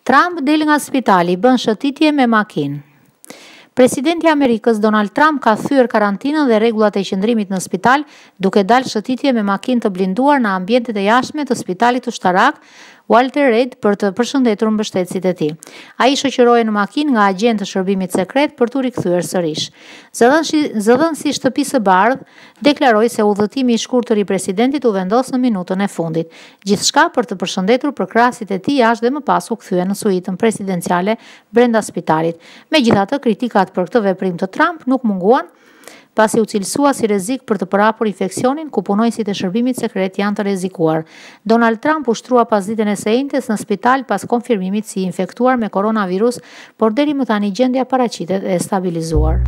Trump del nga spitali, bën shëtitje me makinë. Presidenti i Amerikës Donald Trump ka thyer karantinën dhe rregullat e qëndrimit në spital, duke dalë shëtitje me makinë të blinduar në ambientet e jashtme të spitalit ushtarak Walter Reed për të përshëndetur mbështetësit e tij. Ai shoqërohej në makinë nga agjentë të shërbimit sekret për t'u rikthyer sërish. Zëdhënësi i Shtëpisë Bardhë deklaroi se udhëtimi i shkurtër i presidentit u vendos në minutën e fundit. Gjithçka për të përshëndetur përkrahësit e tij jashtë dhe më pas u kthye në suitën presidenciale brenda spitalit. Megjithatë, kritikat për këtë veprim të Trump nuk munguan, pasi u cilësua si rrezik për të përhapur infeksionin ku punojësit e shërbimit sekret janë të rrezikuar. Donald Trump ushtrua pas ditën e së njëjtës në spital pas konfirmimit si infektuar me koronavirus, por deri më tani gjendja paraqitet e stabilizuar.